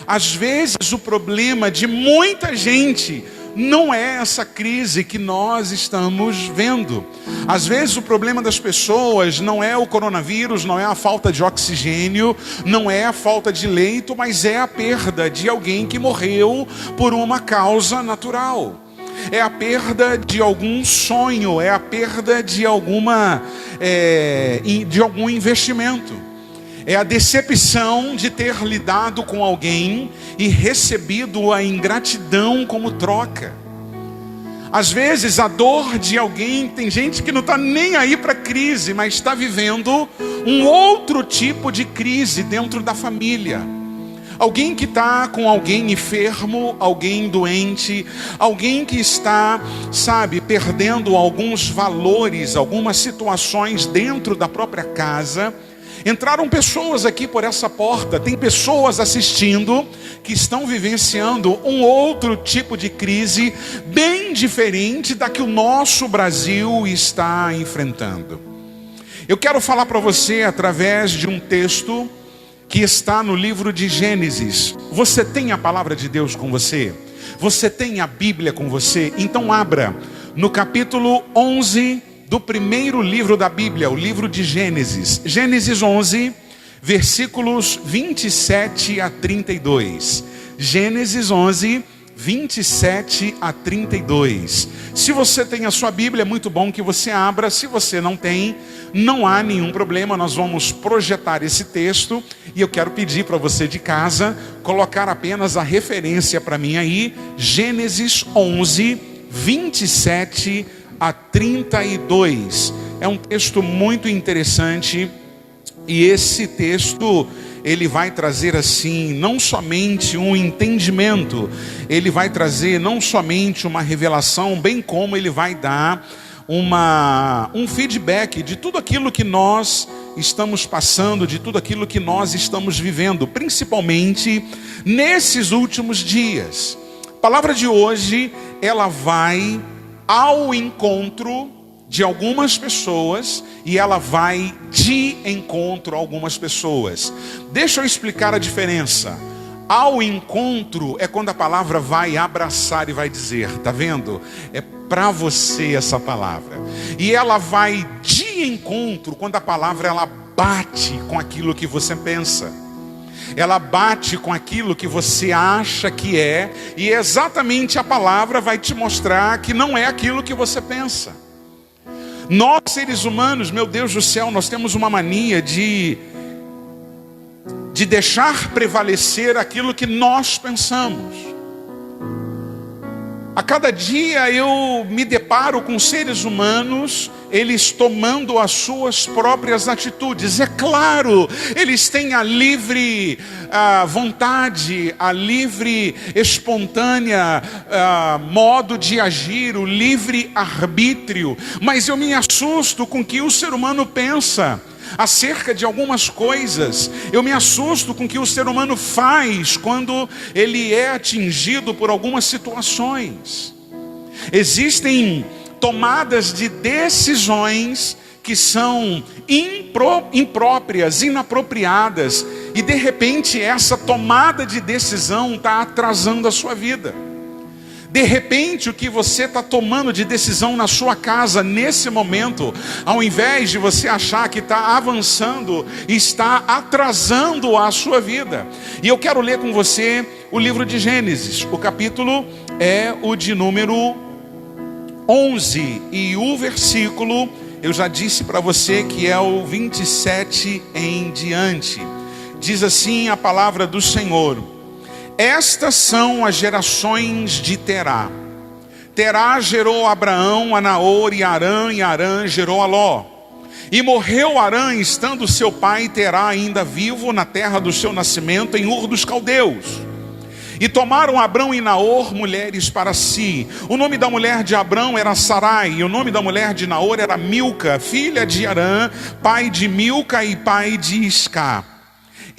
Às vezes o problema de muita gente não é essa crise que nós estamos vendo. Às vezes o problema das pessoas não é o coronavírus, não é a falta de oxigênio, não é a falta de leito, mas é a perda de alguém que morreu por uma causa natural. É a perda de algum sonho, é a perda de algum investimento. É a decepção de ter lidado com alguém e recebido a ingratidão como troca. Às vezes a dor de alguém, tem gente que não está nem aí para a crise, mas está vivendo um outro tipo de crise dentro da família. Alguém que está com alguém enfermo, alguém doente, alguém que está, perdendo alguns valores, algumas situações dentro da própria casa. Entraram pessoas aqui por essa porta, tem pessoas assistindo que estão vivenciando um outro tipo de crise bem diferente da que o nosso Brasil está enfrentando. Eu quero falar para você através de um texto que está no livro de Gênesis. Você tem a palavra de Deus com você? Você tem a Bíblia com você? Então abra no capítulo 11 do primeiro livro da Bíblia, o livro de Gênesis. Gênesis 11, versículos 27 a 32. Gênesis 11, 27 a 32. Se você tem a sua Bíblia, é muito bom que você abra. Se você não tem, não há nenhum problema. Nós vamos projetar esse texto. E eu quero pedir para você de casa colocar apenas a referência para mim aí. Gênesis 11, 27 a 32. É um texto muito interessante. E esse texto, ele vai trazer assim, não somente um entendimento, ele vai trazer não somente uma revelação, bem como ele vai dar um feedback de tudo aquilo que nós estamos passando, de tudo aquilo que nós estamos vivendo, principalmente nesses últimos dias. A palavra de hoje, ela vai ao encontro de algumas pessoas e ela vai de encontro a algumas pessoas. Deixa eu explicar a diferença. Ao encontro é quando a palavra vai abraçar e vai dizer, tá vendo? É para você essa palavra. E ela vai de encontro quando a palavra ela bate com aquilo que você pensa. Ela bate com aquilo que você acha que é, e exatamente a palavra vai te mostrar que não é aquilo que você pensa. Nós seres humanos, meu Deus do céu, nós temos uma mania de deixar prevalecer aquilo que nós pensamos. A cada dia eu me deparo com seres humanos, eles tomando as suas próprias atitudes. É claro, eles têm a livre vontade, a livre espontânea modo de agir, o livre arbítrio. Mas eu me assusto com o que o ser humano pensa acerca de algumas coisas. Eu me assusto com o que o ser humano faz quando ele é atingido por algumas situações. Existem tomadas de decisões que são impróprias, inapropriadas, e de repente essa tomada de decisão está atrasando a sua vida. De repente o que você está tomando de decisão na sua casa nesse momento, ao invés de você achar que está avançando, está atrasando a sua vida. E eu quero ler com você o livro de Gênesis. O capítulo é o de número 11 e o versículo, eu já disse para você que é o 27 em diante. Diz assim a palavra do Senhor: estas são as gerações de Terá. Terá gerou Abraão, a Naor e Arã gerou a Ló. E morreu Arã, estando seu pai Terá ainda vivo na terra do seu nascimento, em Ur dos Caldeus. E tomaram Abrão e Naor mulheres para si. O nome da mulher de Abrão era Sarai, e o nome da mulher de Naor era Milca, filha de Arã, pai de Milca e pai de Isca.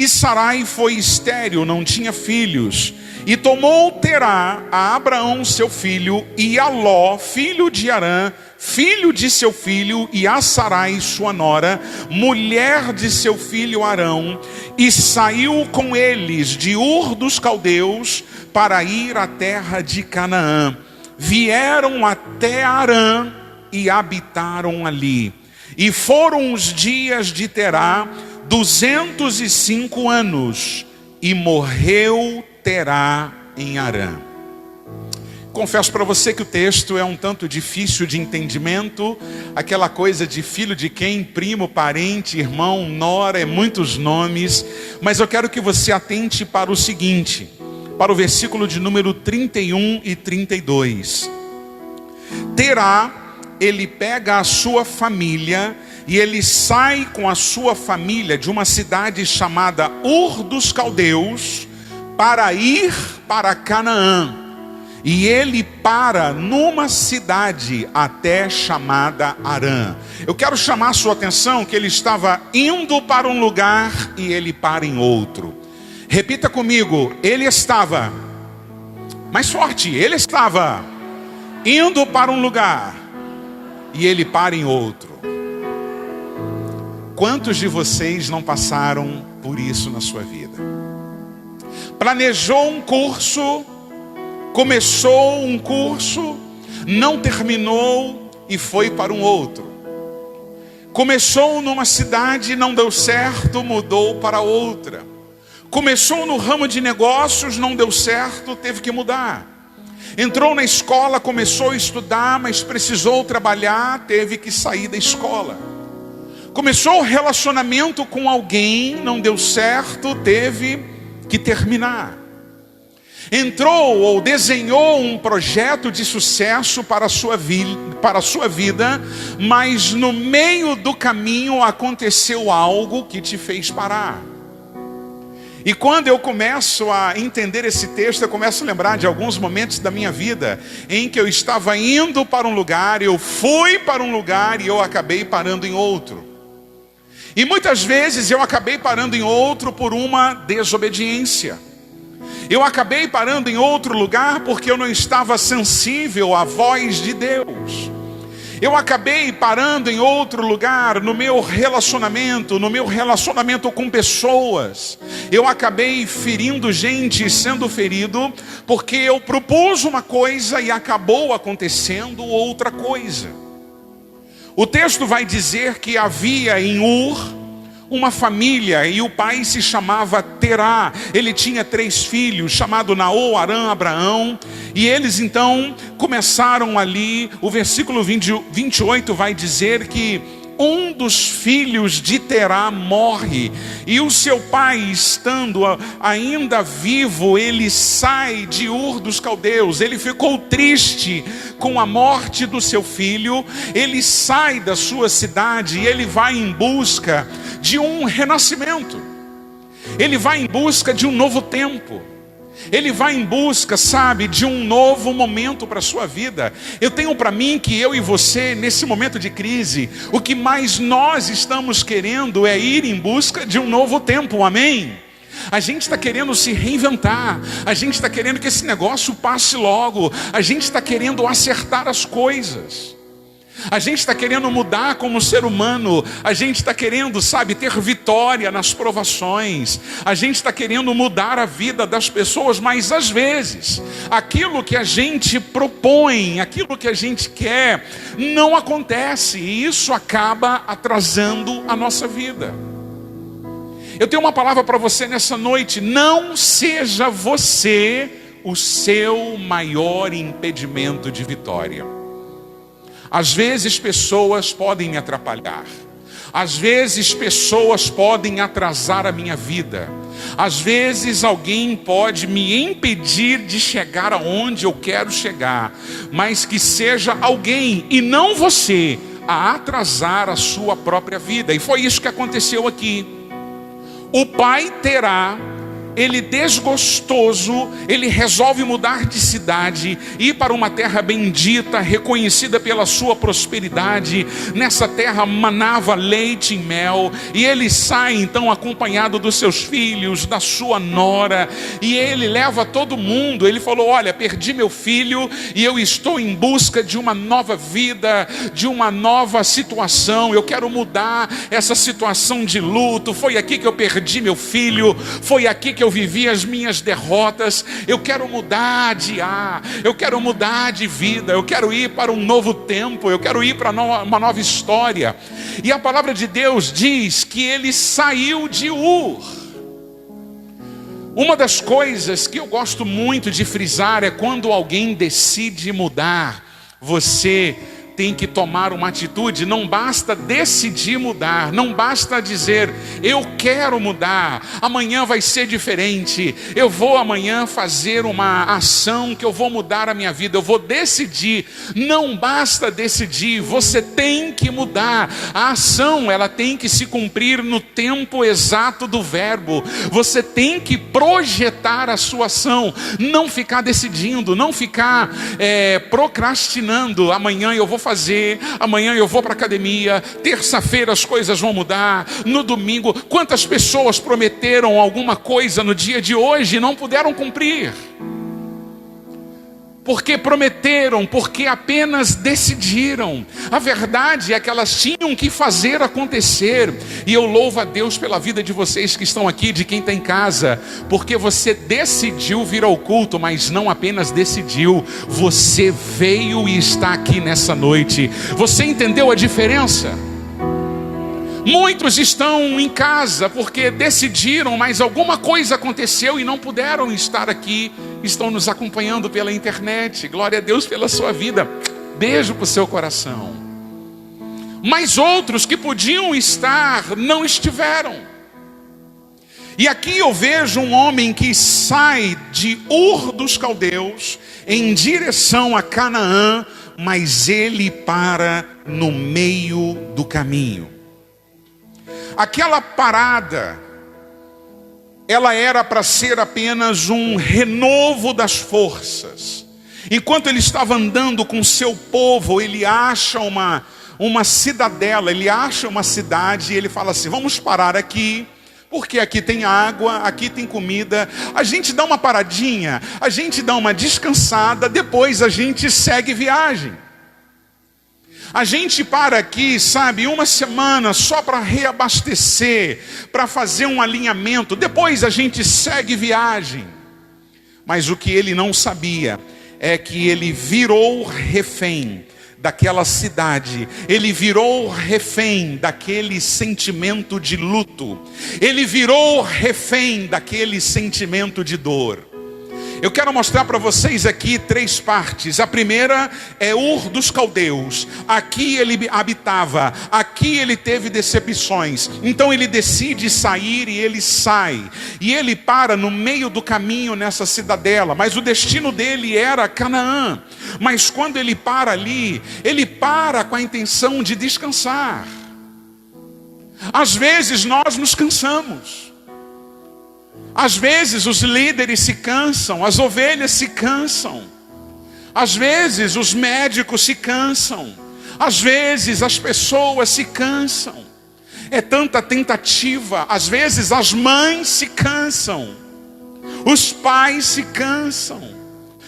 E Sarai foi estéril, não tinha filhos. E tomou Terá a Abraão seu filho, e a Ló, filho de Arã, filho de seu filho, e a Sarai sua nora, mulher de seu filho Arão, e saiu com eles de Ur dos Caldeus para ir à terra de Canaã. Vieram até Arã e habitaram ali. E foram os dias de Terá 205 anos, e morreu Terá em Arã. Confesso para você que o texto é um tanto difícil de entendimento, aquela coisa de filho de quem, primo, parente, irmão, nora, muitos nomes, mas eu quero que você atente para o seguinte, para o versículo de número 31 e 32. Terá, ele pega a sua família e ele sai com a sua família de uma cidade chamada Ur dos Caldeus para ir para Canaã. E ele para numa cidade até chamada Arã. Eu quero chamar a sua atenção que ele estava indo para um lugar e ele para em outro. Repita comigo, ele estava, mais forte, ele estava indo para um lugar e ele para em outro. Quantos de vocês não passaram por isso na sua vida? Planejou um curso, começou um curso, não terminou e foi para um outro. Começou numa cidade, não deu certo, mudou para outra. Começou no ramo de negócios, não deu certo, teve que mudar. Entrou na escola, começou a estudar, mas precisou trabalhar, teve que sair da escola. Começou o relacionamento com alguém, não deu certo, teve que terminar. Entrou ou desenhou um projeto de sucesso para a sua vida, mas no meio do caminho aconteceu algo que te fez parar. E quando eu começo a entender esse texto, eu começo a lembrar de alguns momentos da minha vida em que eu estava indo para um lugar, eu fui para um lugar e eu acabei parando em outro. E muitas vezes eu acabei parando em outro por uma desobediência. Eu acabei parando em outro lugar porque eu não estava sensível à voz de Deus. Eu acabei parando em outro lugar no meu relacionamento com pessoas. Eu acabei ferindo gente e sendo ferido porque eu propus uma coisa e acabou acontecendo outra coisa. O texto vai dizer que havia em Ur uma família e o pai se chamava Terá. Ele tinha 3 filhos, chamado Naô, Arã, Abraão. E eles então começaram ali. O versículo 28 vai dizer que um dos filhos de Terá morre. E o seu pai, estando ainda vivo, ele sai de Ur dos Caldeus. Ele ficou triste com a morte do seu filho. Ele sai da sua cidade e ele vai em busca de um renascimento. Ele vai em busca de um novo tempo. Ele vai em busca, sabe, de um novo momento para a sua vida. Eu tenho para mim que eu e você, nesse momento de crise, o que mais nós estamos querendo é ir em busca de um novo tempo, amém? A gente está querendo se reinventar. A gente está querendo que esse negócio passe logo. A gente está querendo acertar as coisas. A gente está querendo mudar como ser humano. A gente está querendo, sabe, ter vitória nas provações. A gente está querendo mudar a vida das pessoas. Mas às vezes, aquilo que a gente propõe, aquilo que a gente quer, não acontece. E isso acaba atrasando a nossa vida. Eu tenho uma palavra para você nessa noite. Não seja você o seu maior impedimento de vitória. Às vezes pessoas podem me atrapalhar. Às vezes pessoas podem atrasar a minha vida. Às vezes alguém pode me impedir de chegar aonde eu quero chegar. Mas que seja alguém e não você a atrasar a sua própria vida. E foi isso que aconteceu aqui. O pai Terá, ele desgostoso, ele resolve mudar de cidade, ir para uma terra bendita, reconhecida pela sua prosperidade. Nessa terra manava leite e mel, e ele sai então acompanhado dos seus filhos, da sua nora, e ele leva todo mundo. Ele falou: olha, perdi meu filho e eu estou em busca de uma nova vida, de uma nova situação. Eu quero mudar essa situação de luto. Foi aqui que eu perdi meu filho, foi aqui que eu vivi as minhas derrotas. Eu quero mudar de ar, eu quero mudar de vida, eu quero ir para um novo tempo, eu quero ir para uma nova história. E a palavra de Deus diz que ele saiu de Ur. Uma das coisas que eu gosto muito de frisar é quando alguém decide mudar, você tem que tomar uma atitude. Não basta decidir mudar, não basta dizer: eu quero mudar, amanhã vai ser diferente, eu vou amanhã fazer uma ação que eu vou mudar a minha vida, eu vou decidir. Não basta decidir, você tem que mudar. A ação, ela tem que se cumprir no tempo exato do verbo. Você tem que projetar a sua ação, não ficar decidindo, não ficar procrastinando. Amanhã eu vou fazer, amanhã eu vou para a academia, terça-feira as coisas vão mudar, no domingo. Quantas pessoas prometeram alguma coisa no dia de hoje e não puderam cumprir? Porque prometeram, porque apenas decidiram. A verdade é que elas tinham que fazer acontecer. E eu louvo a Deus pela vida de vocês que estão aqui, de quem está em casa, porque você decidiu vir ao culto, mas não apenas decidiu, você veio e está aqui nessa noite. Você entendeu a diferença? Muitos estão em casa porque decidiram, mas alguma coisa aconteceu e não puderam estar aqui. Estão nos acompanhando pela internet. Glória a Deus pela sua vida. Beijo para o seu coração. Mas outros que podiam estar, não estiveram. E aqui eu vejo um homem que sai de Ur dos Caldeus em direção a Canaã, mas ele para no meio do caminho. Aquela parada, ela era para ser apenas um renovo das forças. Enquanto ele estava andando com seu povo, ele acha uma cidadela, ele acha uma cidade, e ele fala assim: vamos parar aqui, porque aqui tem água, aqui tem comida. A gente dá uma paradinha, a gente dá uma descansada, depois a gente segue viagem. A gente para aqui, sabe, uma semana só para reabastecer, para fazer um alinhamento, depois a gente segue viagem. Mas o que ele não sabia é que ele virou refém daquela cidade, ele virou refém daquele sentimento de luto, ele virou refém daquele sentimento de dor. Eu quero mostrar para vocês aqui 3 partes. A primeira é Ur dos Caldeus. Aqui ele habitava, aqui ele teve decepções. Então ele decide sair e ele sai. E ele para no meio do caminho nessa cidadela. Mas o destino dele era Canaã. Mas quando ele para ali, ele para com a intenção de descansar. Às vezes nós nos cansamos. Às vezes os líderes se cansam, as ovelhas se cansam. Às vezes os médicos se cansam. Às vezes as pessoas se cansam. É tanta tentativa. Às vezes as mães se cansam. Os pais se cansam.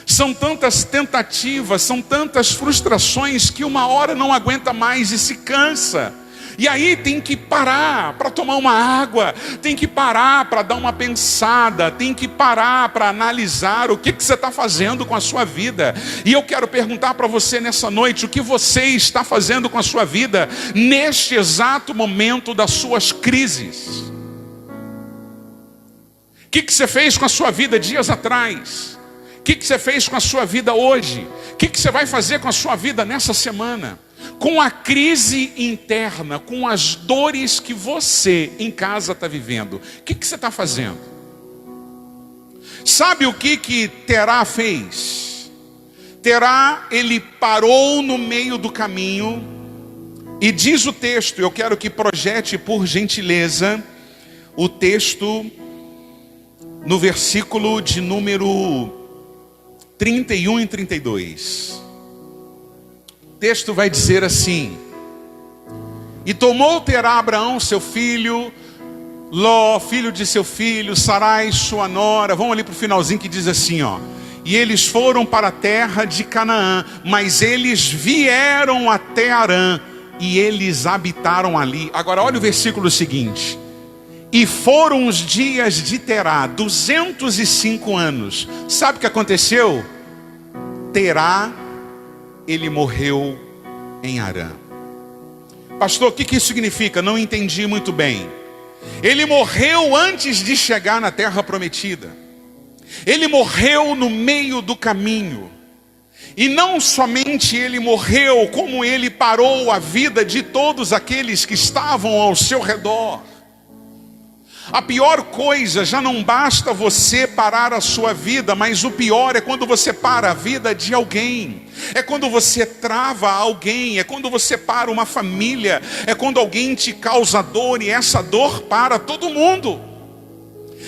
São tantas tentativas, são tantas frustrações que uma hora não aguenta mais e se cansa. E aí tem que parar para tomar uma água, tem que parar para dar uma pensada, tem que parar para analisar o que você está fazendo com a sua vida. E eu quero perguntar para você nessa noite: o que você está fazendo com a sua vida neste exato momento das suas crises? O que você fez com a sua vida dias atrás? O que você fez com a sua vida hoje? O que você vai fazer com a sua vida nessa semana? Com a crise interna, com as dores que você em casa está vivendo, o que você está fazendo? Sabe o que Terá fez? Terá, ele parou no meio do caminho, e diz o texto, eu quero que projete por gentileza o texto no versículo de número 31 e 32. O texto vai dizer assim: e tomou Terá Abraão seu filho, Ló, filho de seu filho, Sarai, sua nora. Vamos ali para o finalzinho que diz assim, ó. E eles foram para a terra de Canaã, mas eles vieram até Harã, e eles habitaram ali. Agora olha o versículo seguinte: e foram os dias de Terá, 205 anos. Sabe o que aconteceu? Terá, ele morreu em Harã. Pastor, o que isso significa? Não entendi muito bem. Ele morreu antes de chegar na terra prometida. Ele morreu no meio do caminho. E não somente ele morreu, como ele parou a vida de todos aqueles que estavam ao seu redor. A pior coisa, já não basta você parar a sua vida, mas o pior é quando você para a vida de alguém. É quando você trava alguém, é quando você para uma família, é quando alguém te causa dor, e essa dor para todo mundo.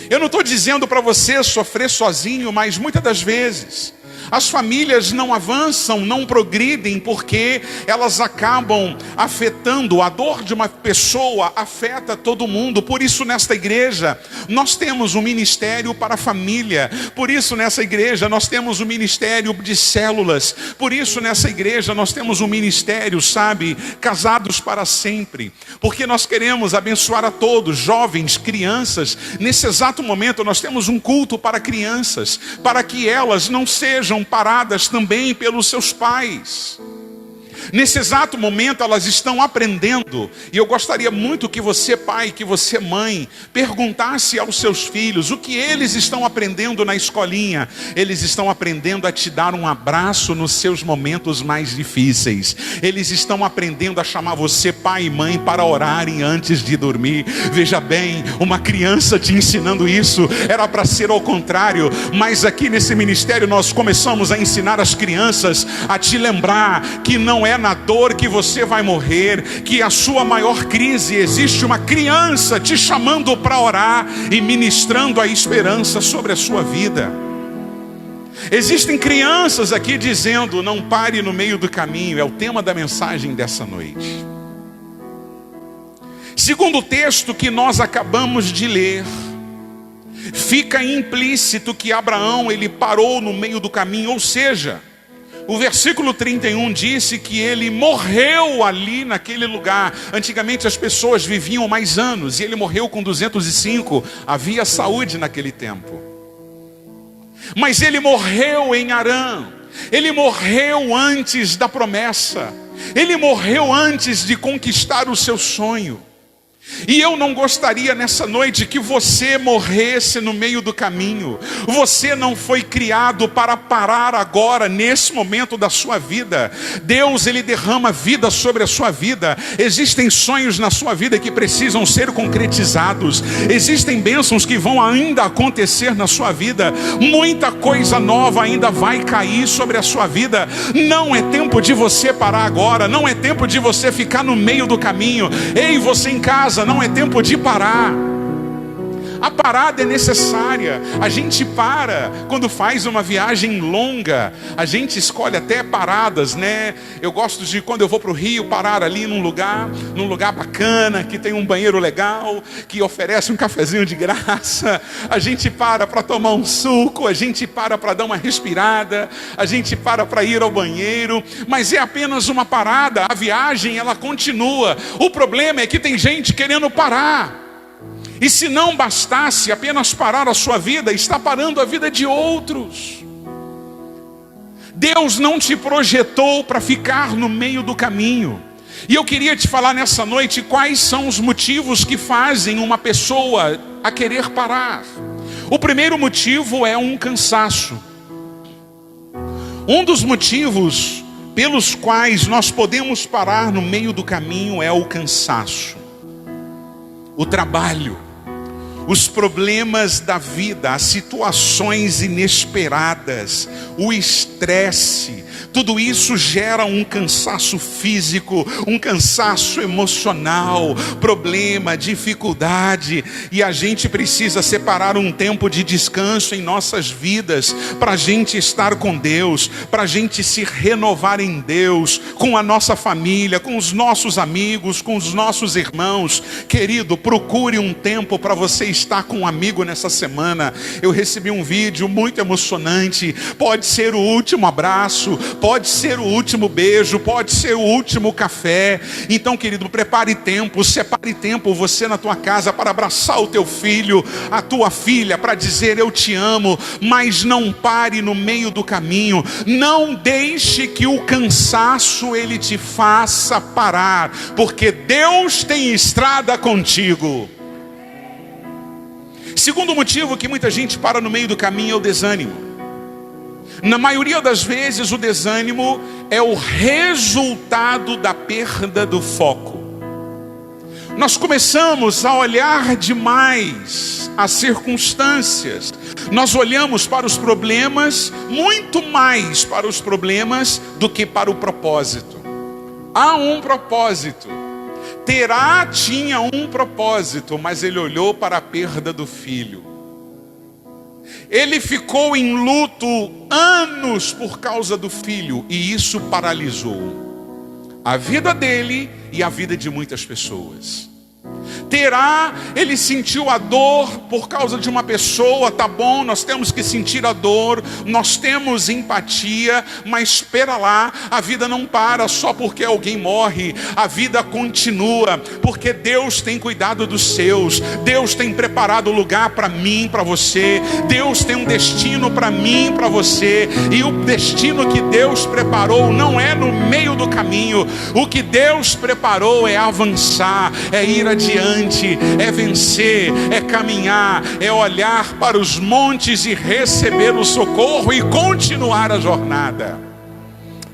Eu não estou dizendo para você sofrer sozinho, mas muitas das vezes as famílias não avançam, não progridem, porque elas acabam afetando. A dor de uma pessoa afeta todo mundo. Por isso nesta igreja nós temos um ministério para a família. Por isso nessa igreja nós temos um ministério de células. Por isso nessa igreja nós temos um ministério, sabe, casados para sempre. Porque nós queremos abençoar a todos, jovens, crianças. Nesse exato momento nós temos um culto para crianças, para que elas não sejam paradas também pelos seus pais. Nesse exato momento elas estão aprendendo, e eu gostaria muito que você, pai, que você, mãe, perguntasse aos seus filhos o que eles estão aprendendo na escolinha. Eles estão aprendendo a te dar um abraço nos seus momentos mais difíceis. Eles estão aprendendo a chamar você, pai e mãe, para orarem antes de dormir. Veja bem, uma criança te ensinando isso era para ser ao contrário, mas aqui nesse ministério nós começamos a ensinar as crianças a te lembrar que não é na dor que você vai morrer, que a sua maior crise existe uma criança te chamando para orar e ministrando a esperança sobre a sua vida. Existem crianças aqui dizendo: não pare no meio do caminho. É o tema da mensagem dessa noite. Segundo o texto que nós acabamos de ler, fica implícito que Abraão, ele parou no meio do caminho, ou seja, o versículo 31 disse que ele morreu ali naquele lugar. Antigamente as pessoas viviam mais anos, e ele morreu com 205. Havia saúde naquele tempo. Mas ele morreu em Harã. Ele morreu antes da promessa. Ele morreu antes de conquistar o seu sonho. E eu não gostaria nessa noite que você morresse no meio do caminho. Você não foi criado para parar agora, nesse momento da sua vida. Deus, ele derrama vida sobre a sua vida. Existem sonhos na sua vida que precisam ser concretizados. Existem bênçãos que vão ainda acontecer na sua vida. Muita coisa nova ainda vai cair sobre a sua vida. Não é tempo de você parar agora. Não é tempo de você ficar no meio do caminho. Ei, você em casa, não é tempo de parar. A parada é necessária. A gente para quando faz uma viagem longa. A gente escolhe até paradas, né? Eu gosto de, quando eu vou para o Rio, parar ali num lugar bacana, que tem um banheiro legal, que oferece um cafezinho de graça. A gente para tomar um suco. A gente para dar uma respirada. A gente para ir ao banheiro. Mas é apenas uma parada. A viagem, ela continua. O problema é que tem gente querendo parar. E se não bastasse apenas parar a sua vida, está parando a vida de outros. Deus não te projetou para ficar no meio do caminho. E eu queria te falar nessa noite quais são os motivos que fazem uma pessoa a querer parar. O primeiro motivo é um cansaço. Um dos motivos pelos quais nós podemos parar no meio do caminho é o cansaço. O trabalho. os problemas da vida, as situações inesperadas, o estresse, tudo isso gera um cansaço físico, um cansaço emocional, problema, dificuldade, e a gente precisa separar um tempo de descanso em nossas vidas, para a gente estar com Deus, para a gente se renovar em Deus, com a nossa família, com os nossos amigos, com os nossos irmãos. Querido, procure um tempo para você estar com um amigo nessa semana. Eu recebi um vídeo muito emocionante. Pode ser o último abraço, pode ser o último beijo, pode ser o último café. Então, querido, prepare tempo, separe tempo você na tua casa para abraçar o teu filho, a tua filha, para dizer eu te amo, mas não pare no meio do caminho. Não deixe que o cansaço ele te faça parar, porque Deus tem estrada contigo. Segundo motivo que muita gente para no meio do caminho é o desânimo. Na maioria das vezes o desânimo é o resultado da perda do foco. Nós começamos a olhar demais as circunstâncias. Nós olhamos para os problemas, muito mais para os problemas do que para o propósito. Há um propósito. Terá tinha um propósito, mas ele olhou para a perda do filho. Ele ficou em luto anos por causa do filho, e isso paralisou a vida dele e a vida de muitas pessoas. Terá, ele sentiu a dor por causa de uma pessoa, tá bom, nós temos que sentir a dor, nós temos empatia, mas espera lá, a vida não para só porque alguém morre, a vida continua, porque Deus tem cuidado dos seus, Deus tem preparado lugar para mim, para você, Deus tem um destino para mim, para você, e o destino que Deus preparou não é no meio do caminho, o que Deus preparou é avançar, é ir adiante, é vencer, é caminhar, é olhar para os montes e receber o socorro e continuar a jornada.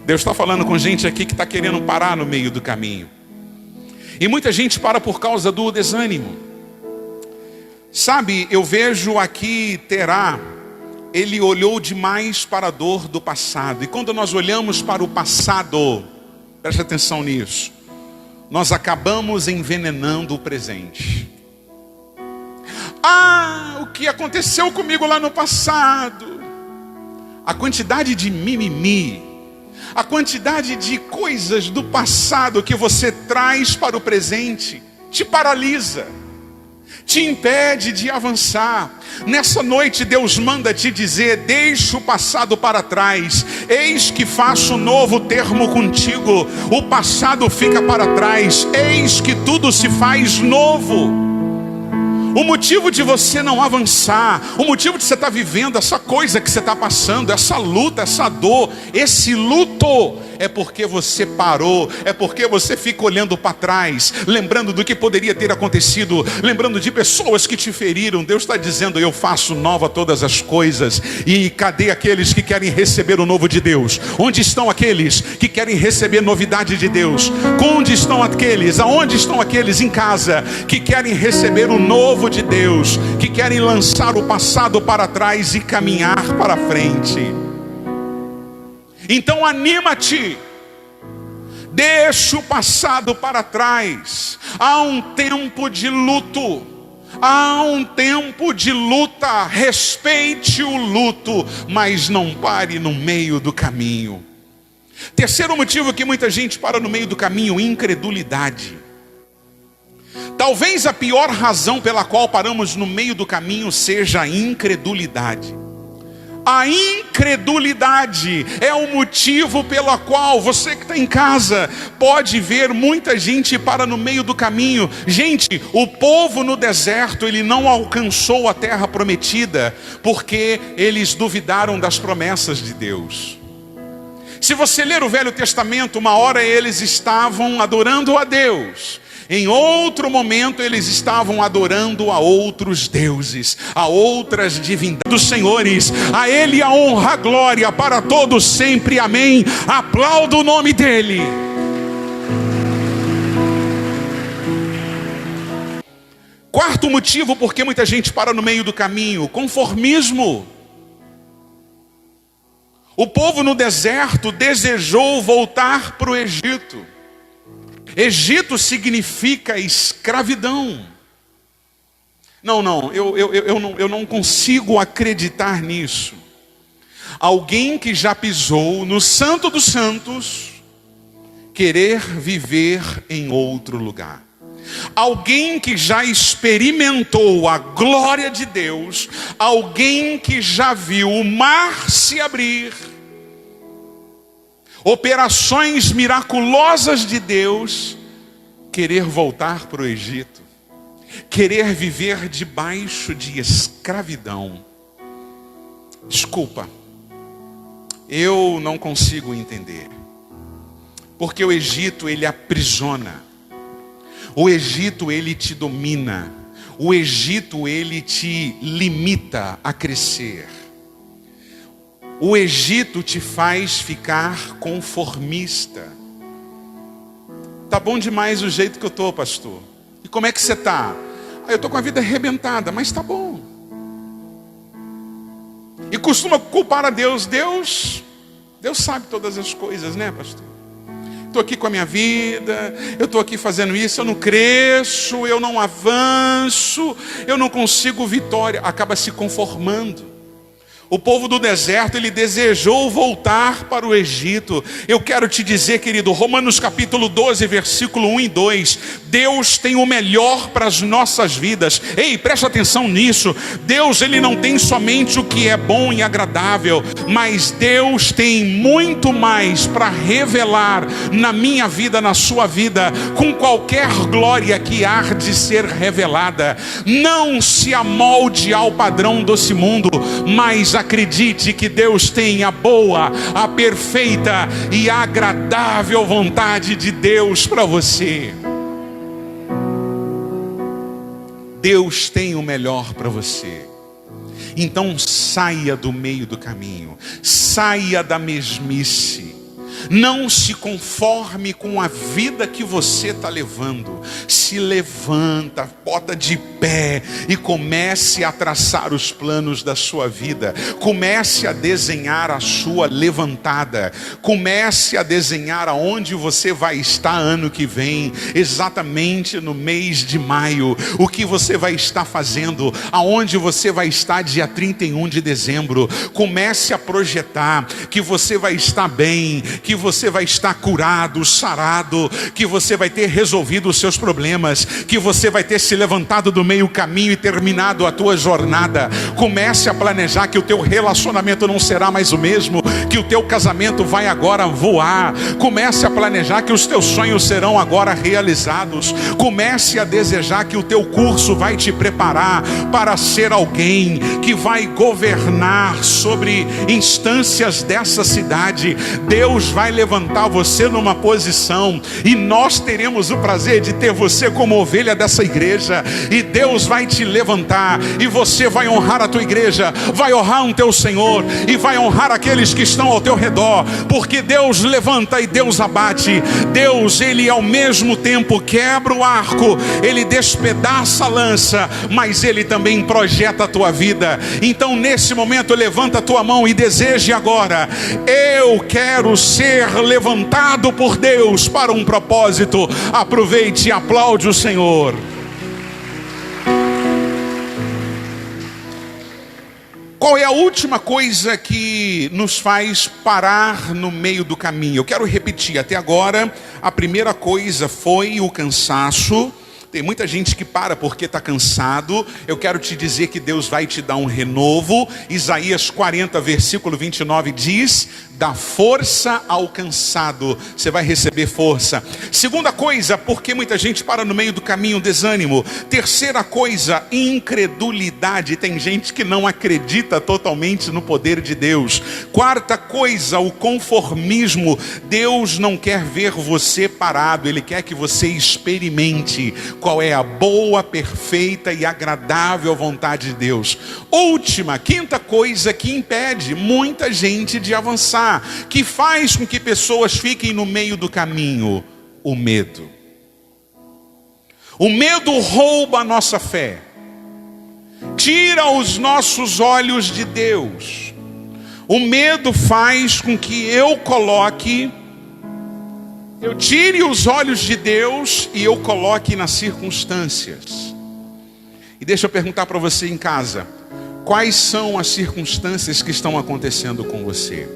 Deus está falando com gente aqui que está querendo parar no meio do caminho. E muita gente para por causa do desânimo. Sabe, eu vejo aqui Terá, ele olhou demais para a dor do passado. E quando nós olhamos para o passado, preste atenção nisso, nós acabamos envenenando o presente. O que aconteceu comigo lá no passado, a quantidade de mimimi, a quantidade de coisas do passado que você traz para o presente, te paralisa, te impede de avançar. Nessa noite Deus manda te dizer: deixa o passado para trás, eis que faço um novo termo contigo. O passado fica para trás, eis que tudo se faz novo. O motivo de você não avançar, o motivo de você estar vivendo essa coisa que você está passando, essa luta, essa dor, esse luto, é porque você parou, é porque você fica olhando para trás, lembrando do que poderia ter acontecido, lembrando de pessoas que te feriram. Deus está dizendo: eu faço nova todas as coisas. E cadê aqueles que querem receber o novo de Deus? Onde estão aqueles que querem receber novidade de Deus? Onde estão aqueles? Aonde estão aqueles em casa que querem receber o novo de Deus, que querem lançar o passado para trás e caminhar para frente? Então anima-te, deixa o passado para trás. Há um tempo de luto, há um tempo de luta. Respeite o luto, mas não pare no meio do caminho. Terceiro motivo que muita gente para no meio do caminho: incredulidade. Talvez a pior razão pela qual paramos no meio do caminho seja a incredulidade. A incredulidade é o motivo pelo qual você que está em casa pode ver muita gente para no meio do caminho. Gente, o povo no deserto, ele não alcançou a terra prometida porque eles duvidaram das promessas de Deus. Se você ler o Velho Testamento, uma hora eles estavam adorando a Deus, em outro momento eles estavam adorando a outros deuses, a outras divindades dos senhores. A Ele a honra, a glória para todos sempre, amém. Aplauda o nome dEle. Quarto motivo por que muita gente para no meio do caminho: conformismo. O povo no deserto desejou voltar para o Egito. Egito significa escravidão. Eu não consigo acreditar nisso. Alguém que já pisou no Santo dos Santos, querer viver em outro lugar. Alguém que já experimentou a glória de Deus, alguém que já viu o mar se abrir, operações miraculosas de Deus, querer voltar para o Egito, querer viver debaixo de escravidão. Desculpa, eu não consigo entender, porque o Egito ele aprisiona, o Egito ele te domina, o Egito ele te limita a crescer. O Egito te faz ficar conformista. Tá bom demais o jeito que eu tô, pastor. E como é que você tá? Eu tô com a vida arrebentada, mas tá bom. E costuma culpar a Deus. Deus sabe todas as coisas, né, pastor? Estou aqui com a minha vida, eu estou aqui fazendo isso, eu não cresço, eu não avanço, eu não consigo vitória. Acaba se conformando. O povo do deserto, ele desejou voltar para o Egito. Eu quero te dizer, querido, Romanos capítulo 12, versículo 1 e 2. Deus tem o melhor para as nossas vidas. Ei, presta atenção nisso. Deus, ele não tem somente o que é bom e agradável, mas Deus tem muito mais para revelar na minha vida, na sua vida, com qualquer glória que há de ser revelada. Não se amolde ao padrão desse mundo, mas acredite que Deus tem a boa, a perfeita e agradável vontade de Deus para você. Deus tem o melhor para você. Então saia do meio do caminho, saia da mesmice. Não se conforme com a vida que você está levando. Se levanta, bota de pé e comece a traçar os planos da sua vida. Comece a desenhar a sua levantada. Comece a desenhar aonde você vai estar ano que vem, exatamente no mês de maio. O que você vai estar fazendo, aonde você vai estar dia 31 de dezembro. Comece a projetar que você vai estar bem, que você vai estar curado, sarado, que você vai ter resolvido os seus problemas, que você vai ter se levantado do meio caminho e terminado a tua jornada. Comece a planejar que o teu relacionamento não será mais o mesmo, que o teu casamento vai agora voar. Comece a planejar que os teus sonhos serão agora realizados. Comece a desejar que o teu curso vai te preparar para ser alguém que vai governar sobre instâncias dessa cidade. Deus vai levantar você numa posição, e nós teremos o prazer de ter você como ovelha dessa igreja, e Deus vai te levantar, e você vai honrar a tua igreja, vai honrar o teu Senhor, e vai honrar aqueles que estão ao teu redor, porque Deus levanta e Deus abate. Deus, ele ao mesmo tempo quebra o arco, ele despedaça a lança, mas ele também projeta a tua vida. Então nesse momento levanta a tua mão e deseje agora: eu quero ser levantado por Deus para um propósito. Aproveite e aplaude o Senhor. Qual é a última coisa que nos faz parar no meio do caminho? Eu quero repetir, até agora a primeira coisa foi o cansaço. Tem muita gente que para porque está cansado. Eu quero te dizer que Deus vai te dar um renovo. Isaías 40, versículo 29 diz: dá força ao cansado, você vai receber força. Segunda coisa, porque muita gente para no meio do caminho, desânimo. Terceira coisa, incredulidade. Tem gente que não acredita totalmente no poder de Deus. Quarta coisa, o conformismo. Deus não quer ver você parado, Ele quer que você experimente qual é a boa, perfeita e agradável vontade de Deus. Última, quinta coisa que impede muita gente de avançar, que faz com que pessoas fiquem no meio do caminho: o medo. O medo rouba a nossa fé, tira os nossos olhos de Deus. O medo faz com que eu tire os olhos de Deus e eu coloque nas circunstâncias. E deixa eu perguntar para você em casa, quais são as circunstâncias que estão acontecendo com você?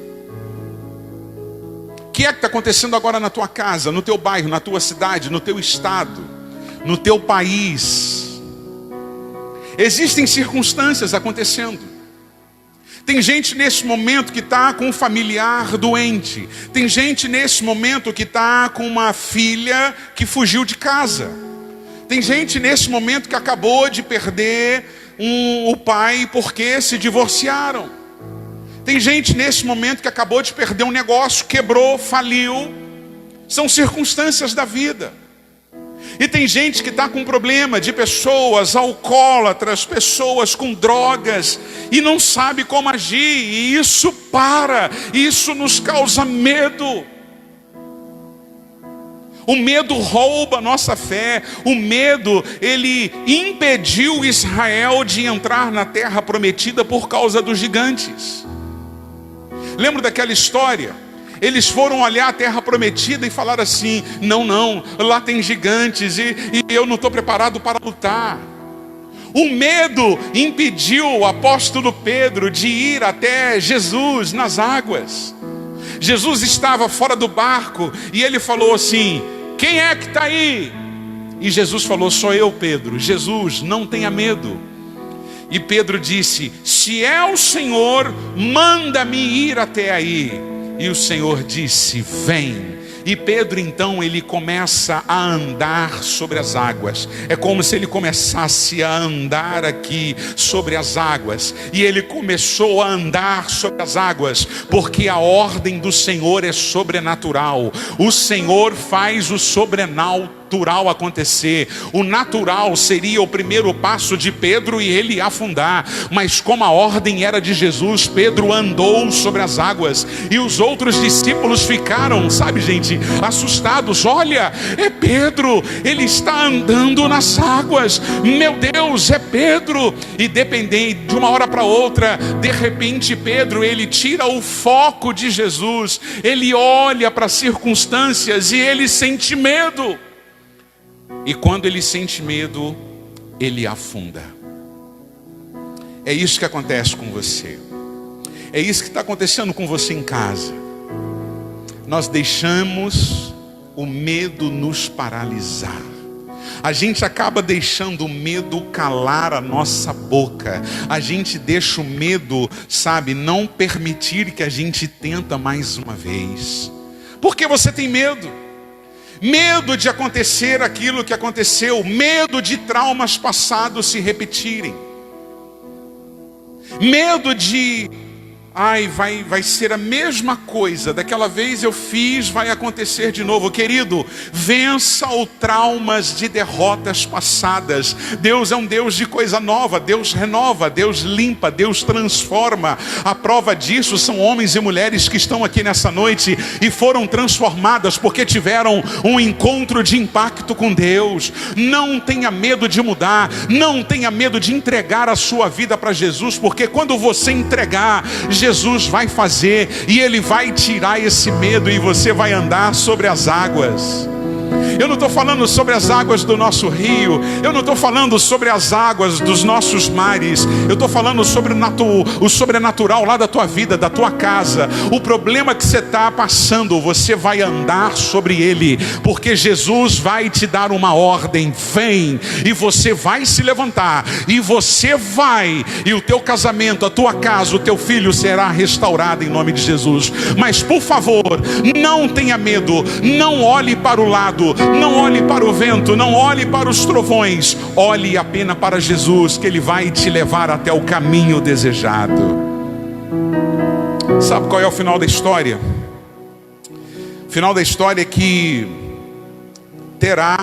O que é que está acontecendo agora na tua casa, no teu bairro, na tua cidade, no teu estado, no teu país? Existem circunstâncias acontecendo. Tem gente nesse momento que está com um familiar doente. Tem gente nesse momento que está com uma filha que fugiu de casa. Tem gente nesse momento que acabou de perder o pai porque se divorciaram. Tem gente nesse momento que acabou de perder um negócio, quebrou, faliu. São circunstâncias da vida. E tem gente que está com problema de pessoas alcoólatras, pessoas com drogas, e não sabe como agir, e isso nos causa medo. O medo rouba a nossa fé. O medo, ele impediu Israel de entrar na terra prometida por causa dos gigantes. Lembra daquela história? Eles foram olhar a terra prometida e falaram assim: não, lá tem gigantes e eu não estou preparado para lutar. O medo impediu o apóstolo Pedro de ir até Jesus nas águas. Jesus estava fora do barco e ele falou assim: quem é que está aí? E Jesus falou: sou eu, Pedro. Jesus, não tenha medo. E Pedro disse: se é o Senhor, manda-me ir até aí. E o Senhor disse: vem. E Pedro então ele começa a andar sobre as águas. É como se ele começasse a andar aqui sobre as águas. E ele começou a andar sobre as águas, porque a ordem do Senhor é sobrenatural. O Senhor faz o sobrenatural acontecer. O natural seria o primeiro passo de Pedro e ele afundar, mas como a ordem era de Jesus, Pedro andou sobre as águas. E os outros discípulos ficaram, sabe gente, assustados. Olha, é Pedro, ele está andando nas águas. Meu Deus, é Pedro. E dependendo de uma hora para outra, de repente Pedro, ele tira o foco de Jesus. Ele olha para as circunstâncias e ele sente medo. E quando ele sente medo, ele afunda. É isso que acontece com você. É isso que está acontecendo com você em casa. Nós deixamos o medo nos paralisar. A gente acaba deixando o medo calar a nossa boca. A gente deixa o medo, sabe, não permitir que a gente tenta mais uma vez. Por que você tem medo? Medo de acontecer aquilo que aconteceu. Medo de traumas passados se repetirem. Medo de... vai ser a mesma coisa. Daquela vez eu fiz, vai acontecer de novo. Querido, vença os traumas de derrotas passadas. Deus é um Deus de coisa nova. Deus renova, Deus limpa, Deus transforma. A prova disso são homens e mulheres que estão aqui nessa noite e foram transformadas porque tiveram um encontro de impacto com Deus. Não tenha medo de mudar. Não tenha medo de entregar a sua vida para Jesus, porque quando você entregar, Jesus vai fazer e Ele vai tirar esse medo e você vai andar sobre as águas. Eu não estou falando sobre as águas do nosso rio. Eu não estou falando sobre as águas dos nossos mares. Eu estou falando sobre o sobrenatural lá da tua vida, da tua casa. O problema que você está passando, você vai andar sobre ele, porque Jesus vai te dar uma ordem. Vem, e você vai se levantar, e você vai, e o teu casamento, a tua casa, o teu filho será restaurado em nome de Jesus. Mas por favor, não tenha medo. Não olhe para o lado, não olhe para o vento, não olhe para os trovões. Olhe apenas para Jesus, que Ele vai te levar até o caminho desejado. Sabe qual é o final da história? O final da história é que Terá,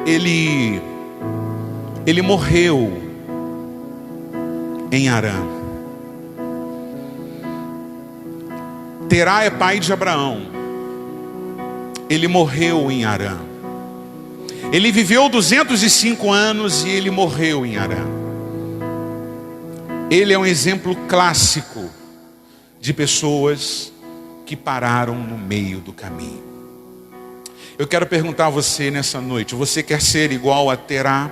ele morreu em Harã. Terá é pai de Abraão. Ele morreu em Harã. Ele viveu 205 anos e ele morreu em Harã. Ele é um exemplo clássico de pessoas que pararam no meio do caminho. Eu quero perguntar a você nessa noite: você quer ser igual a Terá?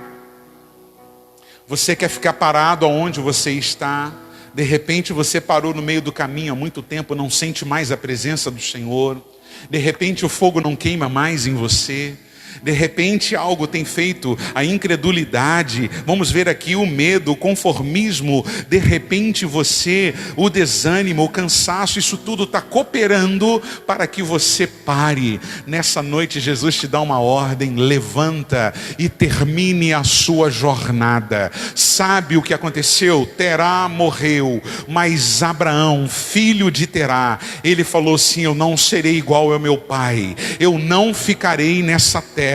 Você quer ficar parado aonde você está? De repente você parou no meio do caminho há muito tempo, não sente mais a presença do Senhor. De repente o fogo não queima mais em você. De repente algo tem feito a incredulidade, vamos ver aqui o medo, o conformismo, de repente você, o desânimo, o cansaço, isso tudo está cooperando para que você pare. Nessa noite Jesus te dá uma ordem: levanta e termine a sua jornada. Sabe o que aconteceu? Terá morreu, mas Abraão, filho de Terá, ele falou assim: eu não serei igual ao meu pai, eu não ficarei nessa terra,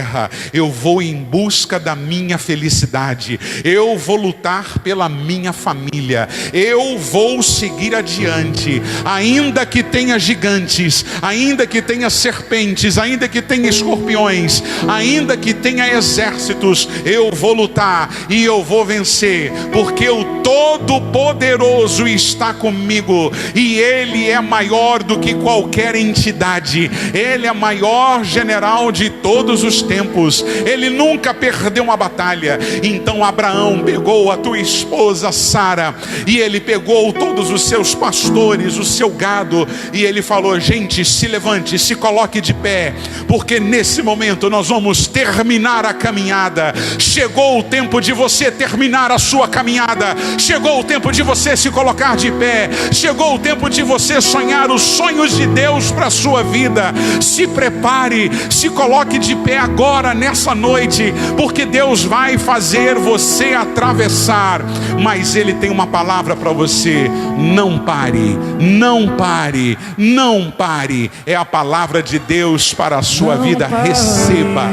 eu vou em busca da minha felicidade, eu vou lutar pela minha família, eu vou seguir adiante, ainda que tenha gigantes, ainda que tenha serpentes, ainda que tenha escorpiões, ainda que tenha exércitos, eu vou lutar e eu vou vencer, porque o Todo-Poderoso está comigo e Ele é maior do que qualquer entidade, Ele é maior general de todos os tempos, Ele nunca perdeu uma batalha. Então Abraão pegou a tua esposa Sara e ele pegou todos os seus pastores, o seu gado, e ele falou: gente, se levante, se coloque de pé, porque nesse momento nós vamos terminar a caminhada. Chegou o tempo de você terminar a sua caminhada, chegou o tempo de você se colocar de pé, chegou o tempo de você sonhar os sonhos de Deus para a sua vida. Se prepare, se coloque de pé agora, nessa noite, porque Deus vai fazer você atravessar. Mas Ele tem uma palavra para você: não pare, não pare, não pare. É a palavra de Deus para a sua vida. Receba,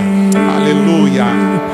aleluia.